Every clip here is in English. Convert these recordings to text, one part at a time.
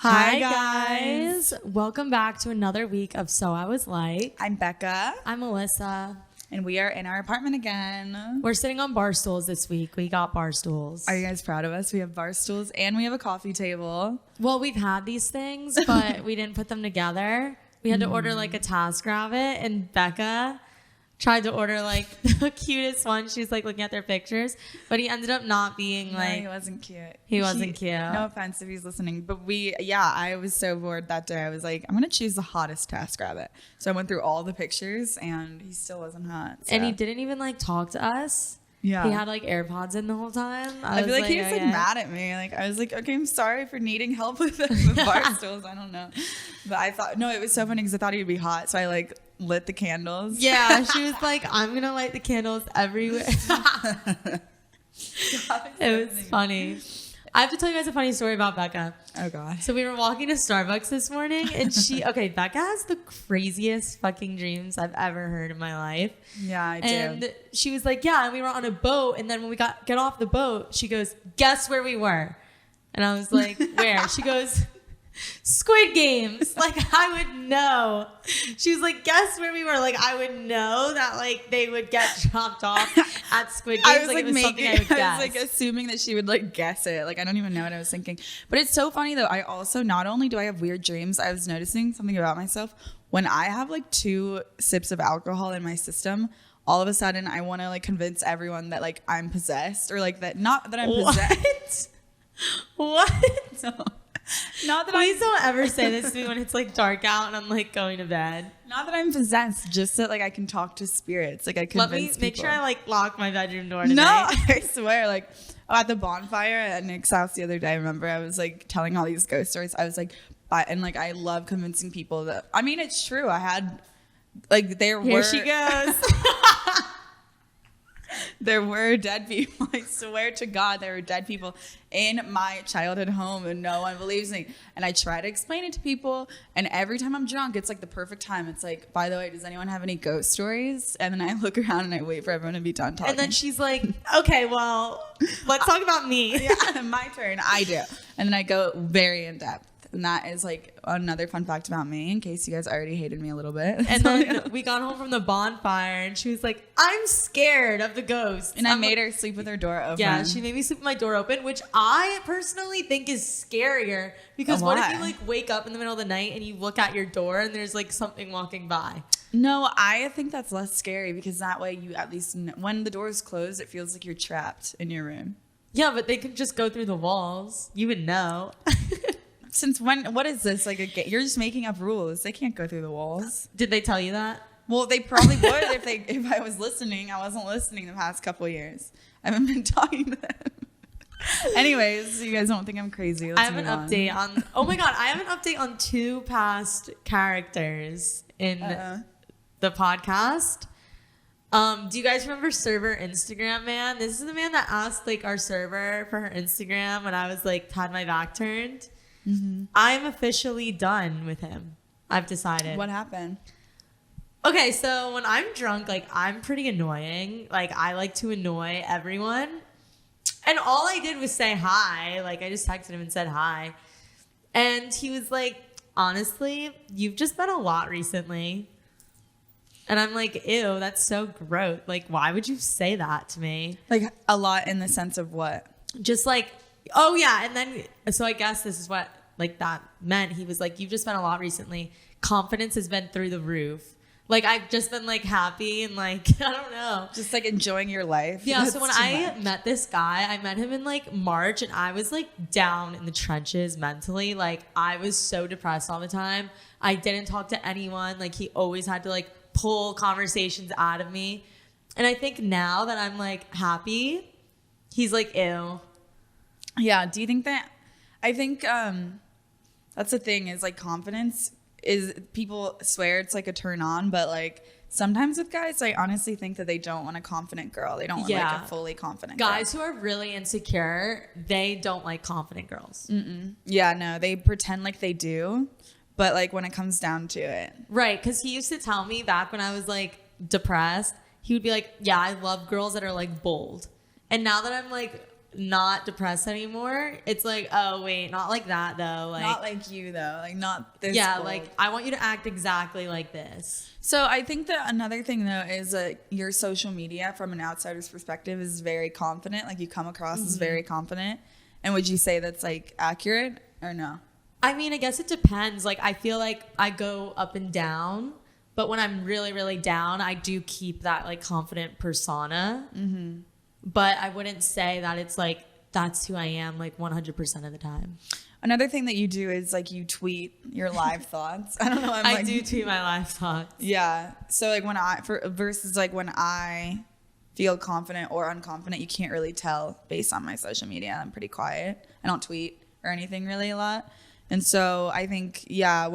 Hi guys. Welcome back to another week of So I Was Like. I'm Becca. I'm Alyssa. And we are in our apartment again. We're sitting on bar stools this week. We got bar stools. Are you guys proud of us? We have bar stools and we have a coffee table. Well, we've had these things, but we didn't put them together. We had to order like a TaskRabbit, and Becca tried to order like the cutest one. She was like looking at their pictures, but he ended up not being like. No, he wasn't cute. He wasn't cute. No offense if he's listening, but I was so bored that day. I was like, I'm gonna choose the hottest TaskRabbit. So I went through all the pictures, and he still wasn't hot. So. And he didn't even like talk to us. Yeah, he had like AirPods in the whole time. I feel like he was like mad at me. Like I was like, okay, I'm sorry for needing help with the bar stools. I don't know, but I thought it was so funny because I thought he'd be hot, so I like lit the candles. Yeah, she was like, I'm gonna light the candles everywhere. It was funny. I have to tell you guys a funny story about Becca. Oh god. So we were walking to Starbucks this morning, and Becca has the craziest fucking dreams I've ever heard in my life. Yeah, I do. And she was like, yeah, and we were on a boat, and then when we get off the boat, she goes, guess where we were? And I was like, where? She goes, Squid Games. Like, I would know. She was like, guess where we were? Like, I would know that like they would get chopped off at Squid Games. I was like it was something I would guess. I was like assuming that she would like guess it. Like I don't even know what I was thinking. But it's so funny though. I also, not only do I have weird dreams, I was noticing something about myself. When I have like 2 sips of alcohol in my system, all of a sudden I want to like convince everyone that like I'm possessed, or like that, not that I'm possessed. What? No. Not that Please don't ever say this to me when it's like dark out and I'm like going to bed. Not that I'm possessed, just that like I can talk to spirits. Like I convince Let me make people. sure I like lock my bedroom door tonight. No, I swear. Like at the bonfire at Nick's house the other day, I remember I was like telling all these ghost stories. I was like, and like I love convincing people that. I mean, it's true. I had like Here she goes. There were dead people. I swear to God, there were dead people in my childhood home, and no one believes me. And I try to explain it to people, and every time I'm drunk, it's like the perfect time. It's like, by the way, does anyone have any ghost stories? And then I look around and I wait for everyone to be done talking. And then she's like, okay, well, let's talk about me. Yeah, my turn. I do. And then I go very in depth. And that is like another fun fact about me, in case you guys already hated me a little bit. And then we got home from the bonfire, and she was like, I'm scared of the ghosts. And I made her sleep with her door open. Yeah, she made me sleep with my door open, which I personally think is scarier. Because what if you like wake up in the middle of the night and you look at your door and there's like something walking by? No, I think that's less scary, because that way you at least, when the door is closed, it feels like you're trapped in your room. Yeah, but they could just go through the walls. You would know. Since when? What is this? Like you're just making up rules. They can't go through the walls. Did they tell you that? Well, they probably would if I was listening. I wasn't listening the past couple of years. I haven't been talking to them. Anyways, you guys don't think I'm crazy. I have an update on. Oh my god, I have an update on 2 past characters in the podcast. Do you guys remember server Instagram man? This is the man that asked like our server for her Instagram when I was like had my back turned. Mm-hmm. I'm officially done with him. I've decided. What happened? Okay, so when I'm drunk, like I'm pretty annoying. Like I like to annoy everyone. And all I did was say hi. Like I just texted him and said hi. And he was like, honestly, you've just been a lot recently. And I'm like, ew, that's so gross. Like, why would you say that to me? Like a lot in the sense of what? Just like, oh yeah. And then, so I guess this is what like that meant. He was like, you've just been a lot recently. Confidence has been through the roof. Like I've just been like happy and like, I don't know. Just like enjoying your life. Yeah. So when I met this guy, I met him in like March, and I was like down in the trenches mentally. Like I was so depressed all the time. I didn't talk to anyone. Like he always had to like pull conversations out of me. And I think now that I'm like happy, he's like, ew. Yeah. Do you think that? I think that's the thing, is like confidence is, people swear it's like a turn on, but like sometimes with guys, I honestly think that they don't want a confident girl. They don't want like a fully confident guys girl. Who are really insecure, they don't like confident girls. Mm-mm. Yeah, no, they pretend like they do, but like when it comes down to it. Right, because he used to tell me back when I was like depressed, he would be like, yeah, I love girls that are like bold. And now that I'm like not depressed anymore. It's like, oh wait, not like that though. Like not like you though. Like not this. Yeah, bold. like I want you to act exactly like this. So I think that another thing though is your social media from an outsider's perspective is very confident. Like you come across as very confident. And would you say that's like accurate or no? I mean, I guess it depends. Like I feel like I go up and down, but when I'm really, really down, I do keep that like confident persona. But I wouldn't say that it's like that's who I am like 100% of the time. Another thing that you do is like you tweet your live thoughts. I don't know. I do tweet my live thoughts. Yeah. So like versus like when I feel confident or unconfident, you can't really tell based on my social media. I'm pretty quiet. I don't tweet or anything really a lot. And so I think, yeah,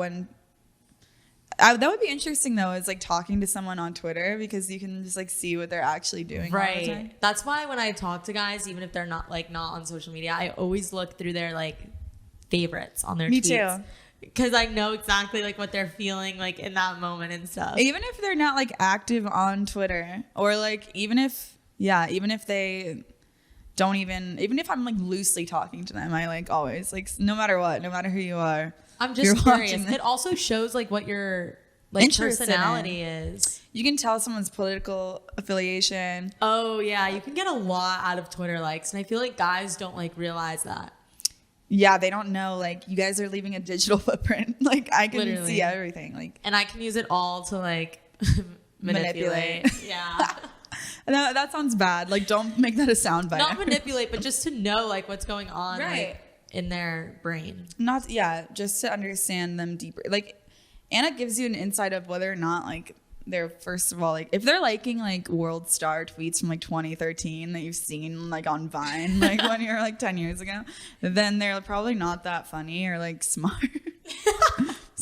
that would be interesting though, is like talking to someone on Twitter because you can just like see what they're actually doing. Right. All the time. That's why when I talk to guys, even if they're not on social media, I always look through their like favorites on their tweets. Me too. Because I know exactly like what they're feeling like in that moment and stuff. Even if they're not like active on Twitter or like even if they don't even if I'm like loosely talking to them, I like always like no matter who you are. I'm just curious. It also shows like what your like personality is. You can tell someone's political affiliation. Oh yeah, you can get a lot out of Twitter likes, and I feel like guys don't like realize that. Yeah, they don't know like you guys are leaving a digital footprint. Like I can Literally see everything. Like, and I can use it all to like manipulate. Yeah. No, that sounds bad. Like don't make that a soundbite. Not manipulate, but just to know like what's going on. Right. Like, in their brain. Just to understand them deeper. Like Anna gives you an insight of whether or not like they're, first of all, like if they're liking like world star tweets from like 2013 that you've seen like on Vine like when you were like 10 years ago, then they're probably not that funny or like smart.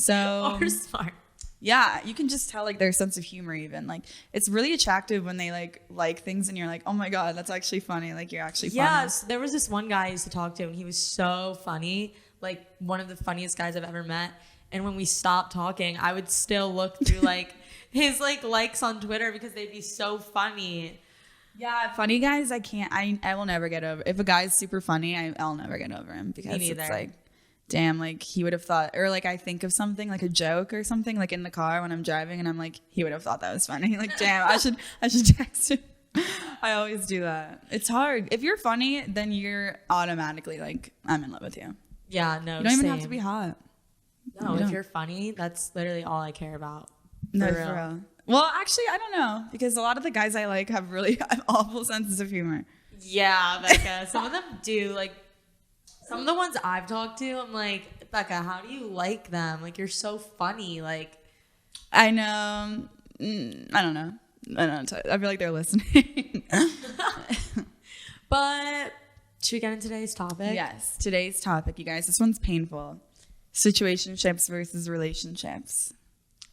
Or smart. Yeah, you can just tell like their sense of humor even. Like it's really attractive when they like things and you're like, oh my God, that's actually funny. Like you're actually funny. Yes, there was this one guy I used to talk to and he was so funny. Like one of the funniest guys I've ever met. And when we stopped talking, I would still look through like his like likes on Twitter because they'd be so funny. Yeah, funny guys, I will never get over. If a guy's super funny, I'll never get over him because it's like, damn, like he would have thought, or like I think of something like a joke or something like in the car when I'm driving and I'm like, he would have thought that was funny. Like, damn, I should text him. I always do that. It's hard. If you're funny, then you're automatically like, I'm in love with you. Yeah, no, you don't even have to be hot. No, if you're funny, that's literally all I care about. For real. Well, actually, I don't know because a lot of the guys I like have awful senses of humor. Yeah, Becca. Some of them do. Like some of the ones I've talked to, I'm like, Becca, how do you like them? Like you're so funny. Like I know. I don't know. I feel like they're listening. But should we get into today's topic? Yes, today's topic, you guys. This one's painful. Situationships versus relationships.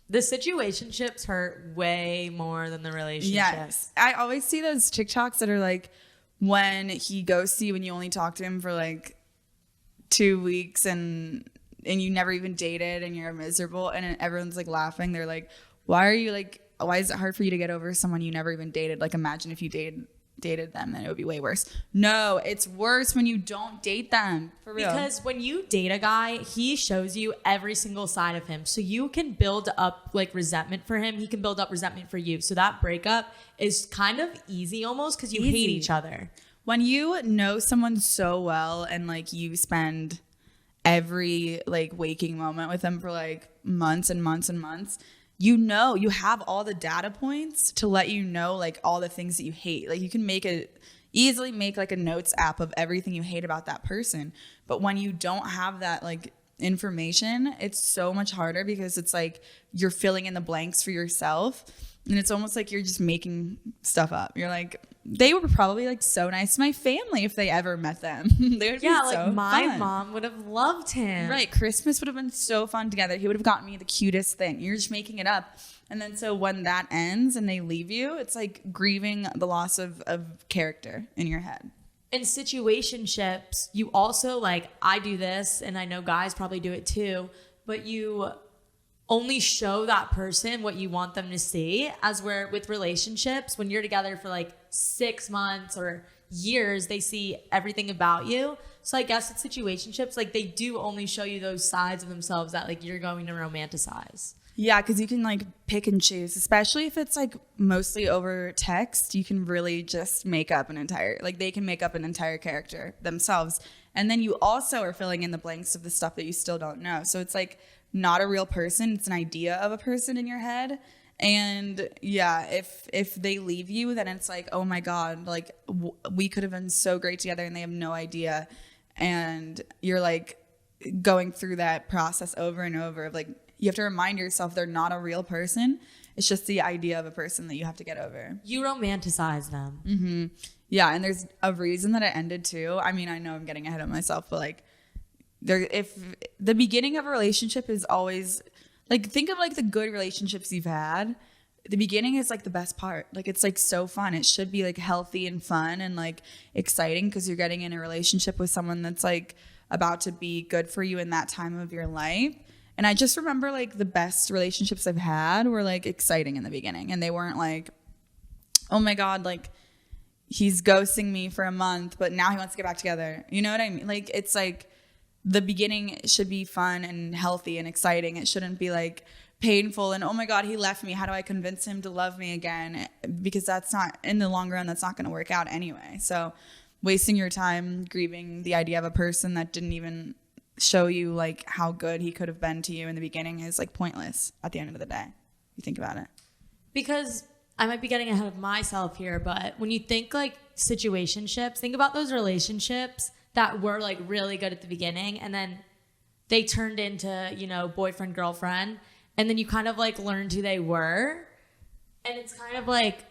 The situationships hurt way more than the relationships. Yes. I always see those TikToks that are like when he ghosts you and you only talk to him for like 2 weeks and you never even dated and you're miserable and everyone's like laughing. They're like, why is it hard for you to get over someone you never even dated? Like imagine if you dated them, then it would be way worse. No, it's worse when you don't date them. For real. Because when you date a guy, he shows you every single side of him. So you can build up like resentment for him. He can build up resentment for you. So that breakup is kind of easy almost because you hate each other. When you know someone so well and like you spend every like waking moment with them for like months and months and months, you know, you have all the data points to let you know like all the things that you hate. Like you can easily make like a notes app of everything you hate about that person. But when you don't have that like information, it's so much harder because it's like you're filling in the blanks for yourself. And it's almost like you're just making stuff up. You're like, they were probably like so nice to my family if they ever met them. They would be so like my fun. mom would have loved him. Right. Christmas would have been so fun together. He would have gotten me the cutest thing. You're just making it up. And then so when that ends and they leave you, it's like grieving the loss of character in your head. In situationships, you also like, I do this and I know guys probably do it too, but you only show that person what you want them to see. As where with relationships, when you're together for like 6 months or years, they see everything about you. So I guess with situationships, like they do only show you those sides of themselves that like you're going to romanticize. Yeah, because you can like pick and choose, especially if it's like mostly over text. You can really just make up an entire, like they can make up an entire character themselves. And then you also are filling in the blanks of the stuff that you still don't know. So it's like not a real person. It's an idea of a person in your head. And yeah, if they leave you, then it's like, oh my God, like we could have been so great together and they have no idea. And you're like going through that process over and over of like, you have to remind yourself they're not a real person. It's just the idea of a person that you have to get over. You romanticize them. Mm-hmm. Yeah, and there's a reason that it ended too. I mean, I know I'm getting ahead of myself, but like, if the beginning of a relationship is always like, think of like the good relationships you've had. The beginning is like the best part. Like it's like so fun. It should be like healthy and fun and like exciting because you're getting in a relationship with someone that's like about to be good for you in that time of your life. And I just remember like the best relationships I've had were like exciting in the beginning. And they weren't like, oh my God, like he's ghosting me for a month, but now he wants to get back together. You know what I mean? Like it's like the beginning should be fun and healthy and exciting. It shouldn't be like painful and oh my God, he left me. How do I convince him to love me again? Because that's not, in the long run, that's not going to work out anyway. So wasting your time grieving the idea of a person that didn't even show you like how good he could have been to you in the beginning is like pointless at the end of the day. You think about it. Because I might be getting ahead of myself here, but when you think like situationships, think about those relationships that were like really good at the beginning and then they turned into, you know, boyfriend, girlfriend, and then you kind of like learned who they were. And it's kind of like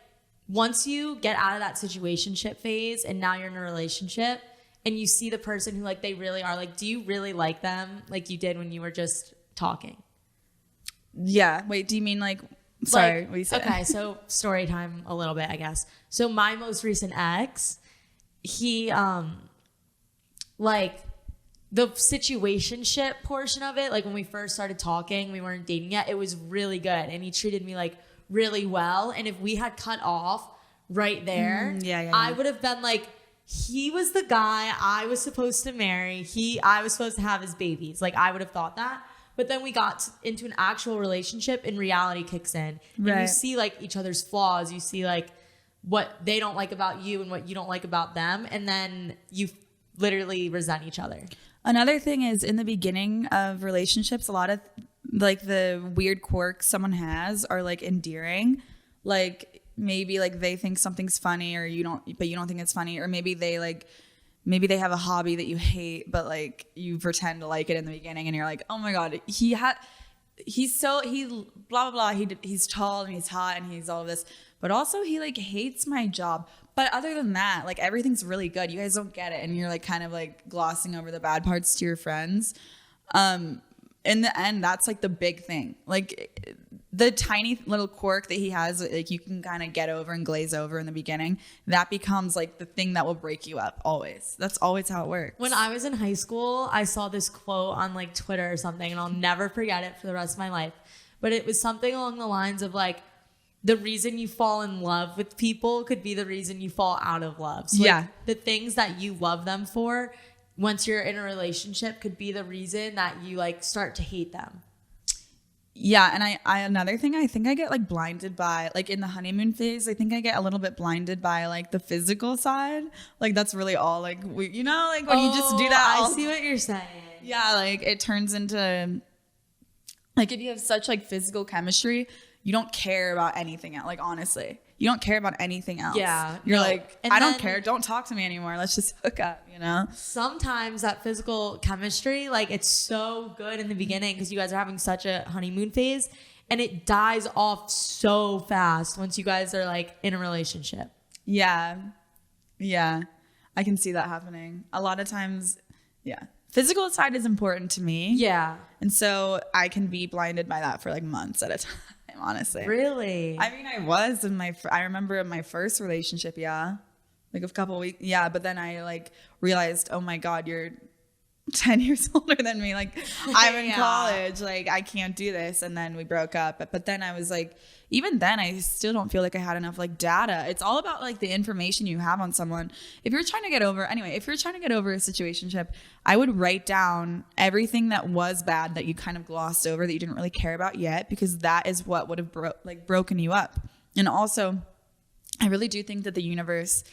once you get out of that situationship phase and now you're in a relationship and you see the person who like they really are, like, do you really like them like you did when you were just talking? Yeah. Wait, do you mean like, sorry, like, what you said? Okay, so story time a little bit, I guess. So my most recent ex, he like the situationship portion of it, like when we first started talking, we weren't dating yet, it was really good and he treated me like really well. And if we had cut off right there, I would have been like, he was the guy I was supposed to marry. I was supposed to have his babies. Like I would have thought that. But then we got into an actual relationship and reality kicks in. Right. And you see like each other's flaws. You see like what they don't like about you and what you don't like about them. And then you literally resent each other. Another thing is in the beginning of relationships, a lot of like the weird quirks someone has are like endearing. Like maybe like they think something's funny or you don't think it's funny. Or maybe they have a hobby that you hate, but like you pretend to like it in the beginning and you're like, oh my God, he's blah, blah, blah. He's tall and he's hot and he's all of this, but also he like hates my job. But other than that, like everything's really good. You guys don't get it. And you're like kind of like glossing over the bad parts to your friends. In the end, that's like the big thing. Like the tiny little quirk that he has, like you can kind of get over and glaze over in the beginning. That becomes like the thing that will break you up always. That's always how it works. When I was in high school, I saw this quote on like Twitter or something, and I'll never forget it for the rest of my life. But it was something along the lines of like, the reason you fall in love with people could be the reason you fall out of love. So like, the things that you love them for, once you're in a relationship, could be the reason that you like start to hate them. Yeah, and I another thing, I think I get like blinded by, like in the honeymoon phase, I think I get a little bit blinded by like the physical side. Like that's really all like like when you just do that. I see what you're saying. Yeah, like it turns into like if you have such like physical chemistry, you don't care about anything else. Like honestly, you don't care about anything else. Yeah. You're like, I don't care. Don't talk to me anymore. Let's just hook up, you know? Sometimes that physical chemistry, like it's so good in the beginning because you guys are having such a honeymoon phase and it dies off so fast once you guys are like in a relationship. Yeah. Yeah. I can see that happening. A lot of times, yeah. Physical side is important to me. Yeah. And so I can be blinded by that for like months at a time. Honestly. Really? I mean, I remember in my first relationship, yeah. Like a couple weeks, yeah. But then I like realized, oh my God, you're 10 years older than me. Like, I'm in Yeah. college. Like, I can't do this. And then we broke up. But then I was like, even then, I still don't feel like I had enough like data. It's all about like the information you have on someone. If you're trying to get over a situationship, I would write down everything that was bad that you kind of glossed over, that you didn't really care about yet, because that is what would have broken you up. And also, I really do think that the universe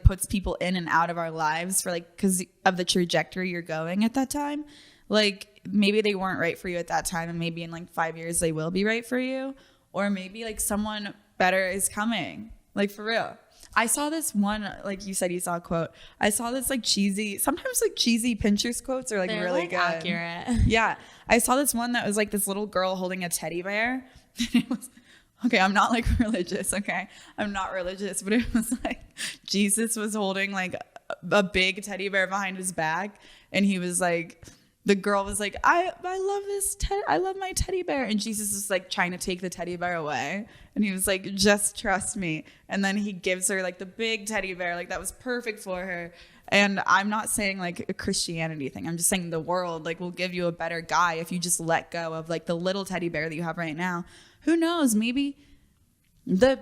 puts people in and out of our lives for like, because of the trajectory you're going at that time. Like, maybe they weren't right for you at that time, and maybe in like 5 years they will be right for you, or maybe like someone better is coming. Like, for real. I saw this one, like you said, you saw a quote. I saw this like sometimes cheesy Pinterest quotes are like They're really like good. accurate. Yeah, I saw this one that was like this little girl holding a teddy bear. It was, okay, I'm not like religious, okay? I'm not religious, but it was like Jesus was holding like a big teddy bear behind his back, and he was like, the girl was like, I love my teddy bear, and Jesus is like trying to take the teddy bear away, and he was like, just trust me. And then he gives her like the big teddy bear, like that was perfect for her. And I'm not saying like a Christianity thing. I'm just saying the world like will give you a better guy if you just let go of like the little teddy bear that you have right now. Who knows? Maybe the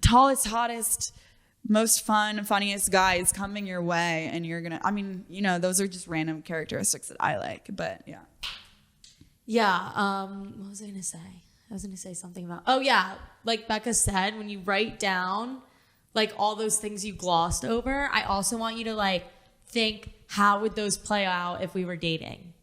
tallest, hottest, most funniest guy is coming your way, and you're gonna. I mean, you know, those are just random characteristics that I like. But yeah. Yeah. What was I gonna say? I was gonna say something about. Oh yeah, like Becca said, when you write down like all those things you glossed over, I also want you to like think, how would those play out if we were dating?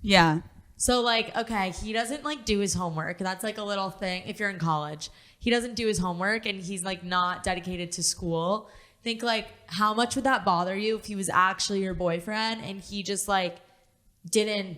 Yeah. So like, okay, he doesn't like do his homework. That's like a little thing. If you're in college, he doesn't do his homework and he's like not dedicated to school. Think like, how much would that bother you if he was actually your boyfriend and he just like didn't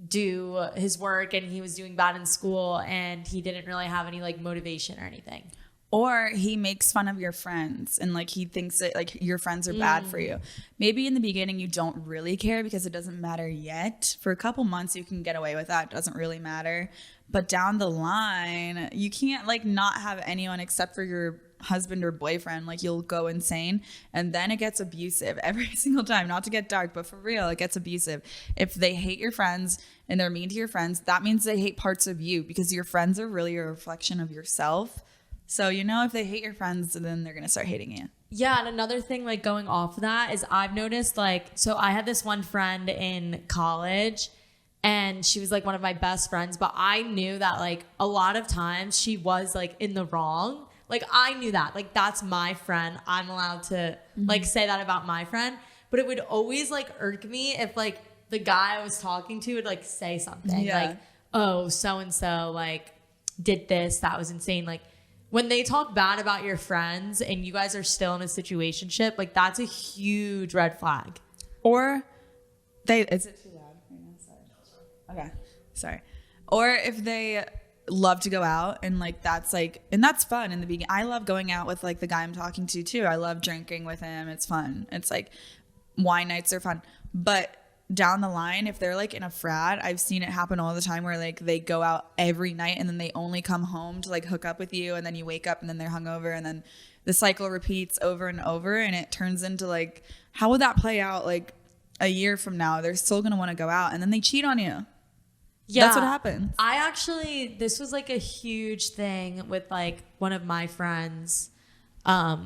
do his work and he was doing bad in school and he didn't really have any like motivation or anything? Or he makes fun of your friends and like he thinks that like your friends are bad for you. Maybe in the beginning you don't really care because it doesn't matter yet. For a couple months you can get away with that. It doesn't really matter. But down the line, you can't like not have anyone except for your husband or boyfriend. Like, you'll go insane, and then it gets abusive every single time. Not to get dark, but for real, it gets abusive. If they hate your friends and they're mean to your friends, that means they hate parts of you, because your friends are really a reflection of yourself. So, you know, if they hate your friends, then they're going to start hating you. Yeah, and another thing, like, going off of that is I've noticed, like, so I had this one friend in college, and she was, like, one of my best friends, but I knew that, like, a lot of times she was, like, in the wrong. Like, I knew that. Like, that's my friend. I'm allowed to, like, say that about my friend. But it would always, like, irk me if, like, the guy I was talking to would, like, say something. Yeah. Like, oh, so-and-so, like, did this. That was insane. Like, when they talk bad about your friends and you guys are still in a situationship, like, that's a huge red flag. Or they... Is it too loud right now? Sorry. Okay. Sorry. Or if they love to go out and, like, that's, like... And that's fun in the beginning. I love going out with, like, the guy I'm talking to, too. I love drinking with him. It's fun. It's, like, wine nights are fun. But down the line, if they're, like, in a frat, I've seen it happen all the time where, like, they go out every night and then they only come home to, like, hook up with you, and then you wake up and then they're hungover, and then the cycle repeats over and over, and it turns into, like, how would that play out, like, a year from now? They're still going to want to go out, and then they cheat on you. Yeah. That's what happens. This was, like, a huge thing with, like, one of my friends that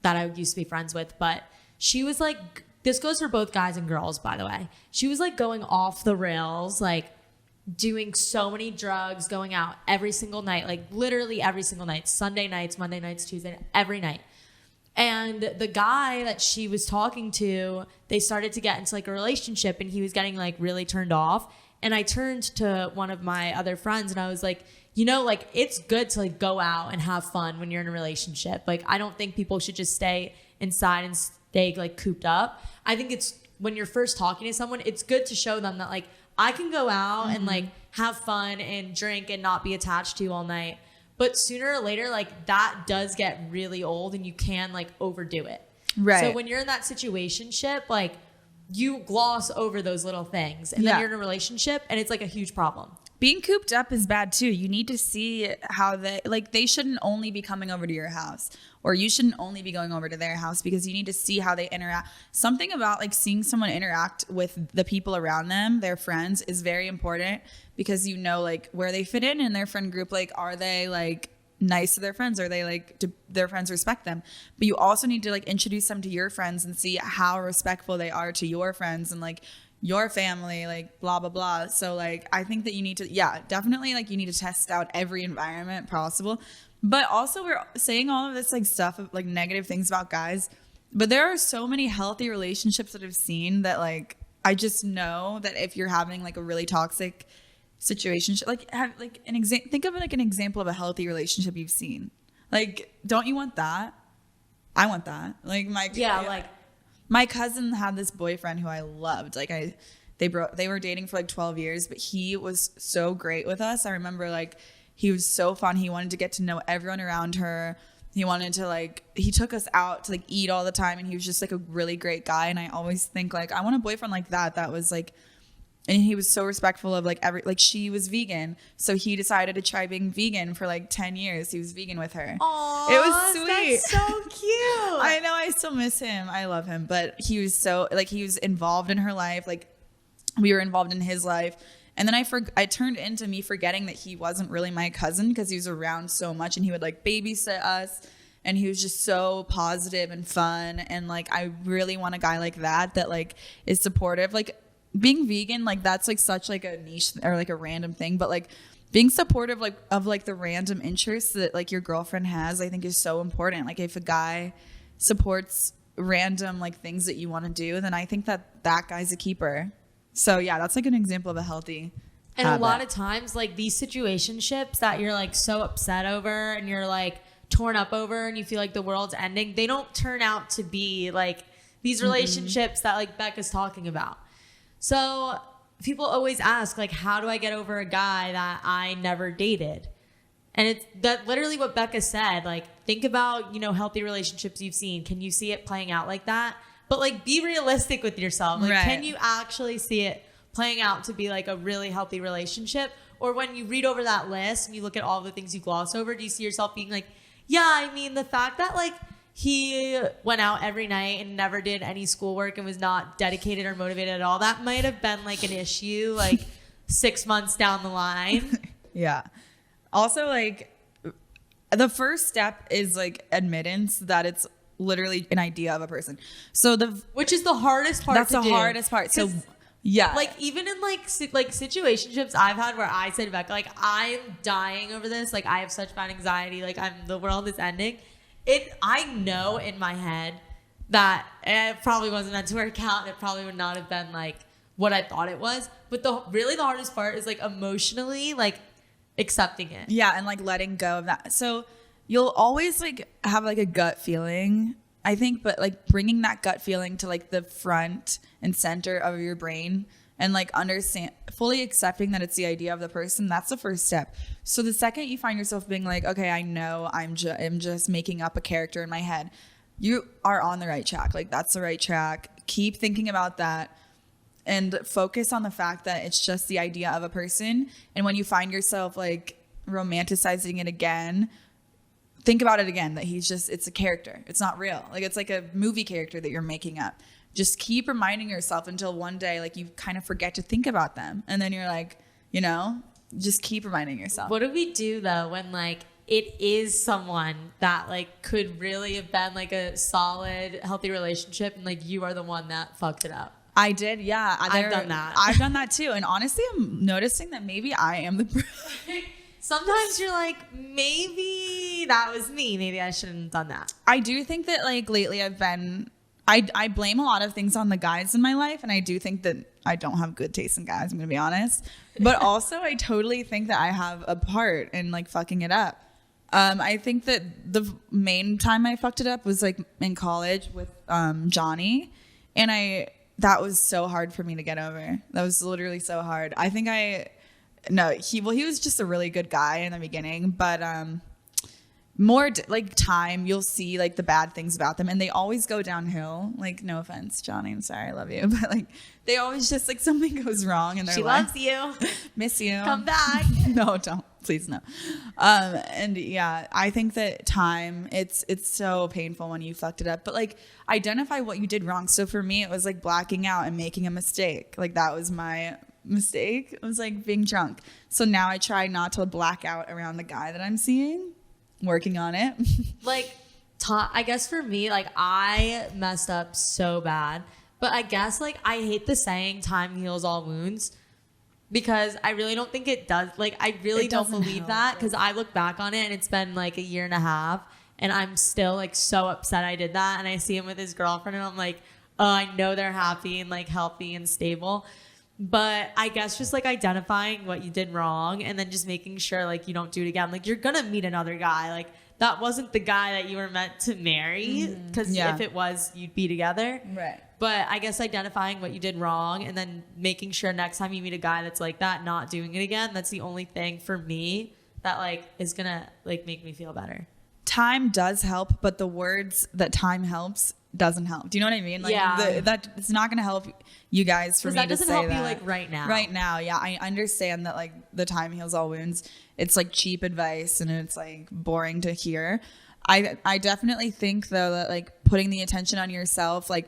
I used to be friends with, but she was, like... This goes for both guys and girls, by the way. She was, like, going off the rails, like, doing so many drugs, going out every single night, like, literally every single night. Sunday nights, Monday nights, Tuesday, every night. And the guy that she was talking to, they started to get into, like, a relationship, and he was getting, like, really turned off. And I turned to one of my other friends, and I was like, you know, like, it's good to, like, go out and have fun when you're in a relationship. Like, I don't think people should just stay inside and stay, like, cooped up. I think it's when you're first talking to someone, it's good to show them that, like, I can go out and, like, have fun and drink and not be attached to you all night. But sooner or later, like, that does get really old and you can, like, overdo it. Right. So when you're in that situationship, like, you gloss over those little things, and then you're in a relationship and it's, like, a huge problem. being cooped up is bad too. You need to see how they shouldn't only be coming over to your house, or you shouldn't only be going over to their house, because you need to see how they interact. Something about like seeing someone interact with the people around them, their friends, is very important, because you know like where they fit in their friend group. Like, are they like nice to their friends? Are they like, do their friends respect them? But you also need to like introduce them to your friends and see how respectful they are to your friends and like your family, like blah blah blah. So like I think that you need to, definitely like you need to test out every environment possible. But also we're saying all of this like stuff of like negative things about guys, but there are so many healthy relationships that I've seen that like I just know that if you're having like a really toxic situation, like have like think of like an example of a healthy relationship you've seen. Like, don't you want that? I want that. Like my cousin had this boyfriend who I loved. Like they were dating for like 12 years, but he was so great with us. I remember like he was so fun. He wanted to get to know everyone around her. He wanted to like, he took us out to like eat all the time, and he was just like a really great guy. And I always think like I want a boyfriend like that. That was like, and he was so respectful of like she was vegan, so he decided to try being vegan for like 10 years. He was vegan with her. Aww, it was sweet. That's so cute. I know, I still miss him. I love him, but he was so like, he was involved in her life. Like we were involved in his life. And then I turned into me forgetting that he wasn't really my cousin, because he was around so much and he would like babysit us, and he was just so positive and fun. And like I really want a guy like that like is supportive. Like being vegan, like that's like such like a niche or like a random thing, but like being supportive like of like the random interests that like your girlfriend has, I think is so important. Like if a guy supports random like things that you want to do, then I think that guy's a keeper. So yeah, that's like an example of a healthy habit. A lot of times like these situationships that you're like so upset over and you're like torn up over and you feel like the world's ending, they don't turn out to be like these relationships that like Becca's talking about. So people always ask, like, how do I get over a guy that I never dated? And it's that literally what Becca said. Like, think about, healthy relationships you've seen. Can you see it playing out like that? But, like, be realistic with yourself. Like, right. Can you actually see it playing out to be, like, a really healthy relationship? Or when you read over that list and you look at all the things you gloss over, do you see yourself being like, yeah, I mean, the fact that, like, he went out every night and never did any schoolwork and was not dedicated or motivated at all, that might have been like an issue like 6 months down the line. Yeah. Also, like the first step is like admittance that it's literally an idea of a person. So which is the hardest part. That's the hardest part. So yeah, like even in like situationships I've had where I said back, like I'm dying over this. Like I have such bad anxiety. Like the world is ending. I know in my head that it probably wasn't meant to work out, and it probably would not have been like what I thought it was. But the hardest part is like emotionally like accepting it. Yeah, and like letting go of that. So you'll always like have like a gut feeling, I think, but like bringing that gut feeling to like the front and center of your brain and like fully accepting that it's the idea of the person, that's the first step. So the second you find yourself being like, okay, I know I'm just making up a character in my head, you are on the right track. Like that's the right track. Keep thinking about that and focus on the fact that it's just the idea of a person. And when you find yourself like romanticizing it again, think about it again, that it's a character. It's not real. Like it's like a movie character that you're making up. Just keep reminding yourself until one day, like you kind of forget to think about them. And then you're like, just keep reminding yourself. What do we do though when like it is someone that like could really have been like a solid, healthy relationship and like you are the one that fucked it up? I did, yeah. I've done that. I've done that too. And honestly, I'm noticing that maybe I am the Sometimes you're like, maybe that was me. Maybe I shouldn't have done that. I do think that like lately I blame a lot of things on the guys in my life. And I do think that I don't have good taste in guys, I'm going to be honest. But also I totally think that I have a part in like fucking it up. I think that the main time I fucked it up was like in college with Johnny. And that was so hard for me to get over. That was literally so hard. I think he was just a really good guy in the beginning, but like time, you'll see like the bad things about them, and they always go downhill. Like, no offense, Johnny, I'm sorry, I love you, but like they always just like something goes wrong in their life. She loves you. Miss you. Come back. No, don't. Please no. And yeah, I think that time, it's so painful when you fucked it up, but like identify what you did wrong. So for me, it was like blacking out and making a mistake. Like that was my mistake. It was like being drunk. So now I try not to black out around the guy that I'm seeing. Working on it. Like, I guess for me, like I messed up so bad, but I guess like I hate the saying time heals all wounds, because I really don't think it does. Like, I really don't believe that, because I look back on it and it's been like a year and a half and I'm still like so upset I did that. And I see him with his girlfriend and I'm like, oh, I know they're happy and like healthy and stable. But I guess just like identifying what you did wrong and then just making sure like you don't do it again. Like, you're gonna meet another guy. Like, that wasn't the guy that you were meant to marry, because if it was, you'd be together. Right. But I guess identifying what you did wrong and then making sure next time you meet a guy that's like that, not doing it again. That's the only thing for me that like is gonna like make me feel better. Time does help, but the words that time helps doesn't help. Do you know what I mean? Like, yeah. That it's not going to help you guys for me that to doesn't say help that. you like right now. Right now, yeah. I understand that like the time heals all wounds. It's like cheap advice and it's like boring to hear. I definitely think though that like putting the attention on yourself, like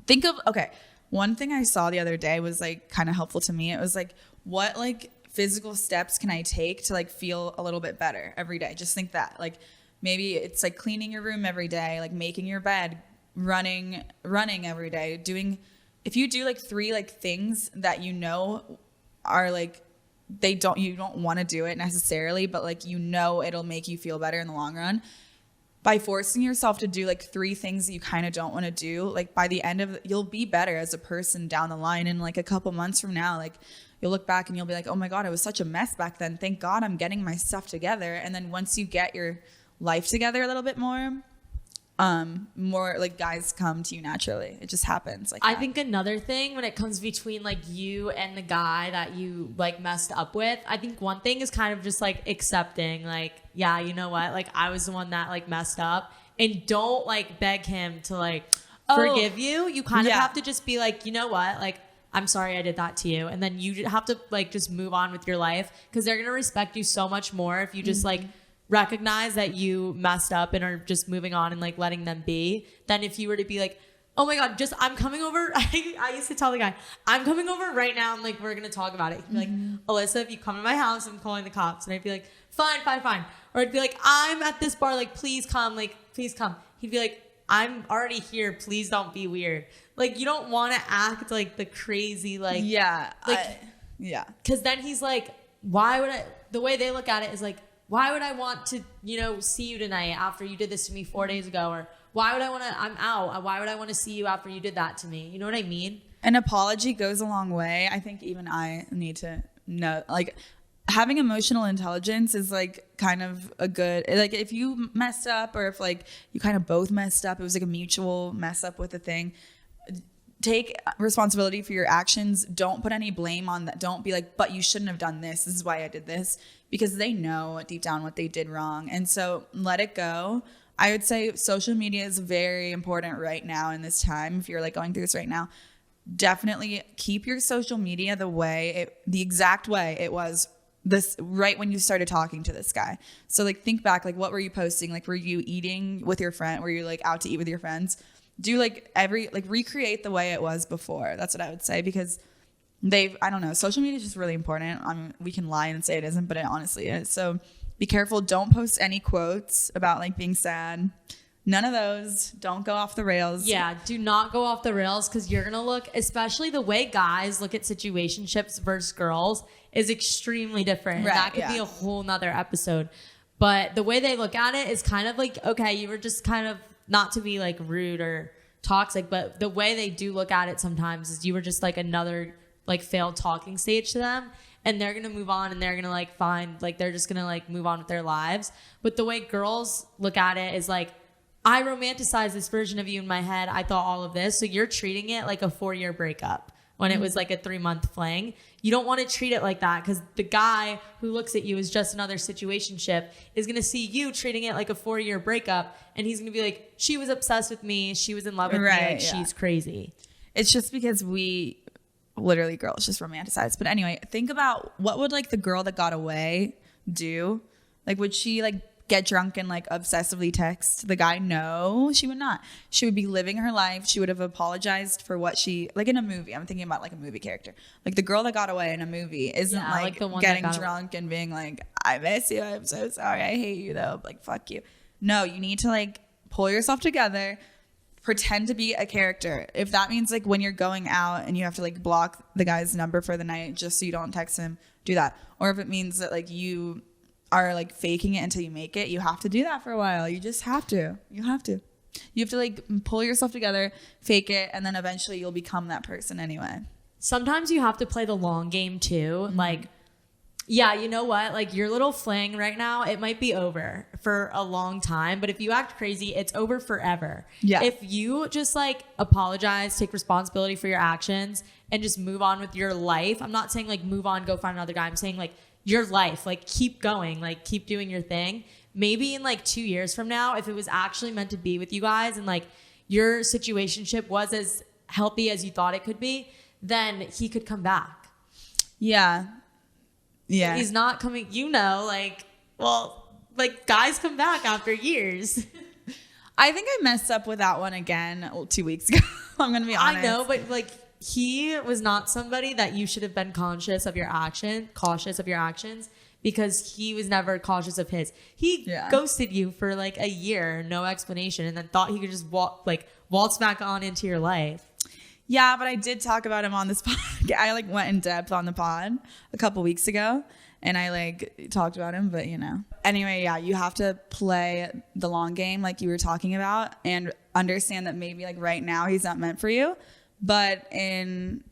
think of, okay, one thing I saw the other day was like kind of helpful to me. It was like, what like physical steps can I take to like feel a little bit better every day? Just think that, like, maybe it's like cleaning your room every day, like making your bed, running every day, if you do like 3 like things that you know are like, you don't want to do it necessarily, but like, you know, it'll make you feel better in the long run. By forcing yourself to do like 3 things that you kind of don't want to do, like by the end of you'll be better as a person down the line. And like a couple months from now, like you'll look back and you'll be like, oh my God, I was such a mess back then. Thank God I'm getting my stuff together. And then once you get your life together a little bit more like guys come to you naturally. It just happens like I that. think another thing when it comes between like you and the guy that you like messed up with, I think one thing is kind of just like accepting, like, yeah, you know what, like I was the one that like messed up, and don't like beg him to like forgive you. You kind of have to just be like, you know what, like, I'm sorry I did that to you, and then you have to like just move on with your life, because they're gonna respect you so much more if you just like recognize that you messed up and are just moving on and like letting them be, than if you were to be like, oh my God, just I'm coming over. I used to tell the guy, I'm coming over right now and like we're gonna talk about it. He'd be like, Alyssa, if you come to my house, I'm calling the cops. And I'd be like, fine. Or I'd be like, I'm at this bar, like please come. He'd be like, I'm already here, please don't be weird. Like, you don't want to act like the crazy, like, because then he's like, why would I, the way they look at it is like, why would I want to, you know, see you tonight after you did this to me 4 days ago? Or why would I want to, I'm out. Why would I want to see you after you did that to me? You know what I mean? An apology goes a long way. I think even I need to know, like, having emotional intelligence is like kind of a good, like if you messed up or if like you kind of both messed up, it was like a mutual mess up with a thing. Take responsibility for your actions. Don't put any blame on that. Don't be like, but you shouldn't have done this. This is why I did this. Because they know deep down what they did wrong. And so let it go. I would say social media is very important right now in this time. If you're like going through this right now, definitely keep your social media the exact way it was this right when you started talking to this guy. So like think back, like what were you posting? Like were you eating with your friend? Were you like out to eat with your friends? Do like recreate the way it was before. That's what I would say, because I don't know, social media is just really important. I mean, we can lie and say it isn't, but it honestly is. So be careful. Don't post any quotes about like being sad. None of those. Don't go off the rails. Yeah, do not go off the rails, because you're going to look, especially the way guys look at situationships versus girls is extremely different. Right, that could be a whole nother episode. But the way they look at it is kind of like, okay, you were just kind of, not to be like rude or toxic, but the way they do look at it sometimes is you were just like another like failed talking stage to them, and they're gonna move on and they're gonna like find, like they're just gonna like move on with their lives. But the way girls look at it is like, I romanticized this version of you in my head. I thought all of this, so you're treating it like a 4-year breakup. when it was like a 3-month fling. You don't want to treat it like that, because the guy who looks at you as just another situationship is going to see you treating it like a 4-year breakup, and he's going to be like, she was obsessed with me, she was in love with me, like she's crazy. It's just because we literally, girls just romanticize. But anyway, think about what would like the girl that got away do? Like, would she like get drunk and like obsessively text the guy? No, she would not. She would be living her life. She would have apologized for what she, like in a movie, I'm thinking about like a movie character. Like the girl that got away in a movie isn't like the one getting drunk and being like, I miss you, I'm so sorry, I hate you though, like fuck you. No, you need to like pull yourself together, pretend to be a character. If that means like when you're going out and you have to like block the guy's number for the night just so you don't text him, do that. Or if it means that like you are like faking it until you make it, you have to do that for a while. You just have to. You have to like pull yourself together, fake it, and then eventually you'll become that person anyway. Sometimes you have to play the long game too. Like, yeah, you know what? Like your little fling right now, it might be over for a long time, but if you act crazy, it's over forever. Yeah. If you just like apologize, take responsibility for your actions, and just move on with your life. I'm not saying like move on, go find another guy. I'm saying like your life, like keep going, like keep doing your thing. Maybe in like 2 years from now, if it was actually meant to be with you guys and like your situationship was as healthy as you thought it could be, then he could come back. Yeah. Yeah. He's not coming, you know, like, well, like guys come back after years. I think I messed up with that one again 2 weeks ago. I'm going to be honest. I know, but like he was not somebody that you should have been cautious of your actions, because he was never cautious of his. He ghosted you for like a year, no explanation, and then thought he could just waltz back on into your life. Yeah, but I did talk about him on this podcast. I like went in depth on the pod a couple weeks ago, and I like talked about him, but you know. Anyway, yeah, you have to play the long game like you were talking about and understand that maybe like right now he's not meant for you, but in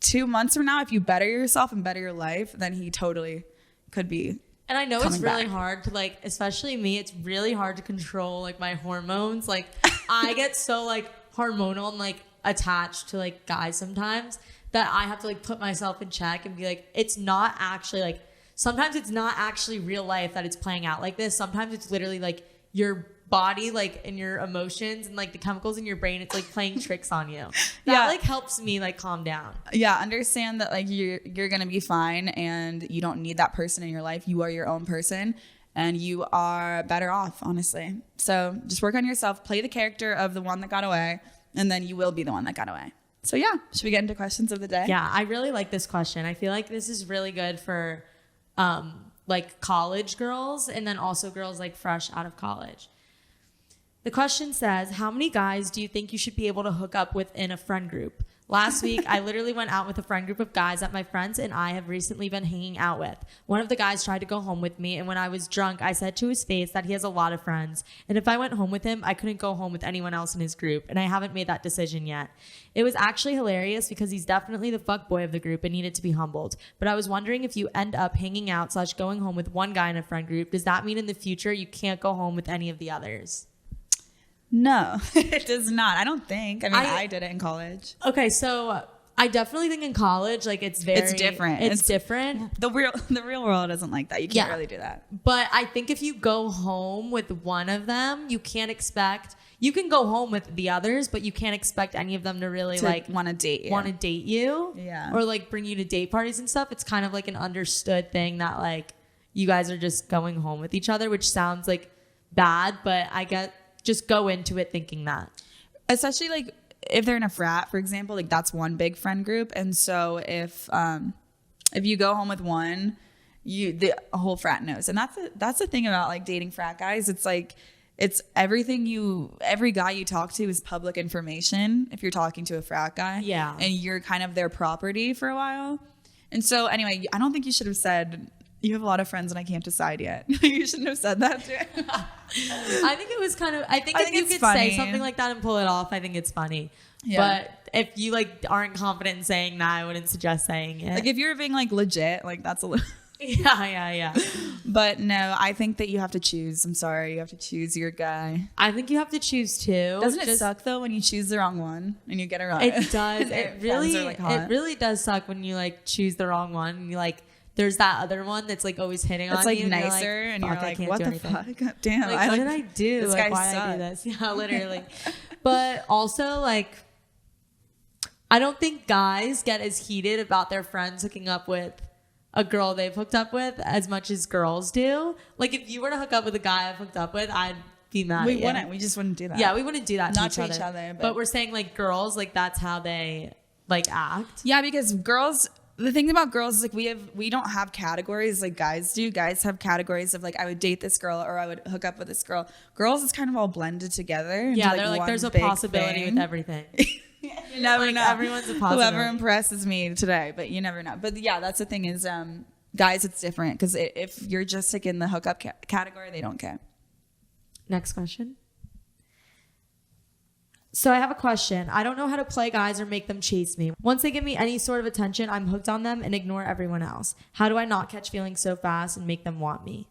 2 months from now, if you better yourself and better your life, then he totally could be. And I know it's really hard to like, especially me, it's really hard to control like my hormones. Like I get so like hormonal and like attached to like guys sometimes that I have to like put myself in check and be like, it's not actually like, sometimes it's not actually real life that it's playing out like this. Sometimes it's literally like your body, like, and your emotions and like the chemicals in your brain, it's like playing tricks on you. That like helps me like calm down. Yeah, understand that like you're gonna be fine and you don't need that person in your life. You are your own person and you are better off, honestly. So just work on yourself, play the character of the one that got away, and then you will be the one that got away. So yeah, should we get into questions of the day? Yeah, I really like this question. I feel like this is really good for like college girls and then also girls like fresh out of college. The question says, how many guys do you think you should be able to hook up with in a friend group? Last week, I literally went out with a friend group of guys that my friends and I have recently been hanging out with. One of the guys tried to go home with me, and when I was drunk, I said to his face that he has a lot of friends, and if I went home with him, I couldn't go home with anyone else in his group, and I haven't made that decision yet. It was actually hilarious because he's definitely the fuckboy of the group and needed to be humbled, but I was wondering if you end up hanging out / going home with one guy in a friend group, does that mean in the future you can't go home with any of the others? No, it does not. I don't think. I mean, I did it in college. Okay, so I definitely think in college, like it's different. It's different. The real world isn't like that. You can't really do that. But I think if you go home with one of them, you can go home with the others, but you can't expect any of them to really want to date you. Yeah. Or like bring you to date parties and stuff. It's kind of like an understood thing that like you guys are just going home with each other, which sounds like bad, but I get. Just go into it thinking that. Especially like if they're in a frat, for example, like that's one big friend group. And so if you go home with one, the whole frat knows. And that's the thing about like dating frat guys. It's like it's every guy you talk to is public information if you're talking to a frat guy. Yeah. And you're kind of their property for a while. And so anyway, I don't think you should have said you have a lot of friends and I can't decide yet. You shouldn't have said that to me. I think it was kind of, I think if you could say something like that and pull it off, I think it's funny. Yeah. But if you like aren't confident in saying that, I wouldn't suggest saying it. Like if you're being like legit, like that's a little. Yeah. But no, I think that you have to choose. I'm sorry, you have to choose your guy. I think you have to choose two. Doesn't it suck though when you choose the wrong one and you get it wrong? It does. It really does suck when you like choose the wrong one and you like. There's that other one that's like always hitting on you. It's like nicer, and you're like, what the fuck? Damn, like, what did I do? This like, guy why did I do sucks. this? Yeah, literally. But also, like, I don't think guys get as heated about their friends hooking up with a girl they've hooked up with as much as girls do. Like, if you were to hook up with a guy I've hooked up with, I'd be mad at you. We just wouldn't do that. Yeah, we wouldn't do that Not to each other. But we're saying, like, girls, like, that's how they, like, act. Yeah, because girls... The thing about girls is like we don't have categories like guys do. Guys have categories of like I would date this girl or I would hook up with this girl. Girls is kind of all blended together. Yeah, they're like there's a possibility with everything. You never like, know. Everyone's a possibility. Whoever impresses me today, but you never know. But yeah, that's the thing is guys, it's different because if you're just like in the hookup category, they don't care. Next question. So I have a question. I don't know how to play guys or make them chase me. Once they give me any sort of attention, I'm hooked on them and ignore everyone else. How do I not catch feelings so fast and make them want me?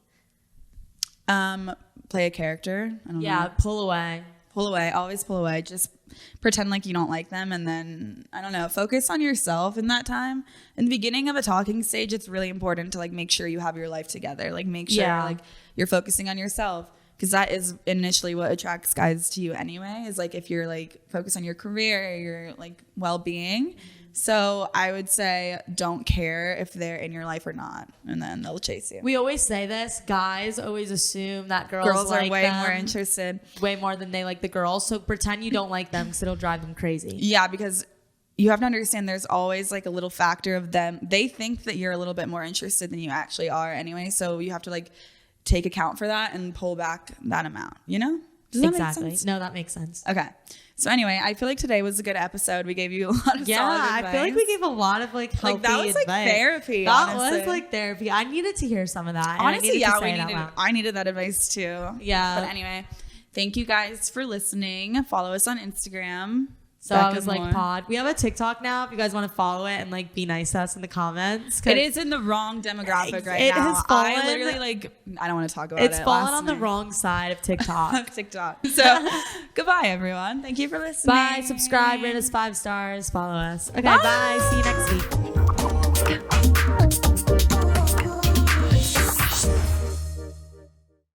Play a character. I don't know. Pull away. Pull away. Always pull away. Just pretend like you don't like them and then, I don't know, focus on yourself in that time. In the beginning of a talking stage, it's really important to like make sure you have your life together. Like make sure like you're focusing on yourself. Because that is initially what attracts guys to you anyway, is like if you're like focused on your career, your like well-being. So I would say don't care if they're in your life or not, and then they'll chase you. We always say this. Guys always assume that girls are like way them more interested. Way more than they like the girls. So pretend you don't like them because it'll drive them crazy. Yeah, because you have to understand there's always like a little factor of them. They think that you're a little bit more interested than you actually are anyway. So you have to like take account for that and pull back that amount, you know? Does that make sense? No, that makes sense. Okay. So anyway, I feel like today was a good episode. We gave you a lot of solid advice. I feel like we gave a lot of like healthy that was advice. Like therapy. That honestly. was like therapy. I needed to hear some of that. Honestly, I needed that advice too. Yeah. But anyway, thank you guys for listening. Follow us on Instagram. So I was like, pod. We have a TikTok now. If you guys want to follow it and like be nice to us in the comments. It is in the wrong demographic right it now. Has fallen, I literally like, I don't want to talk about it. It's fallen on the wrong side of TikTok. So goodbye, everyone. Thank you for listening. Bye. Subscribe. Rate us 5 stars. Follow us. Okay. Bye. See you next week.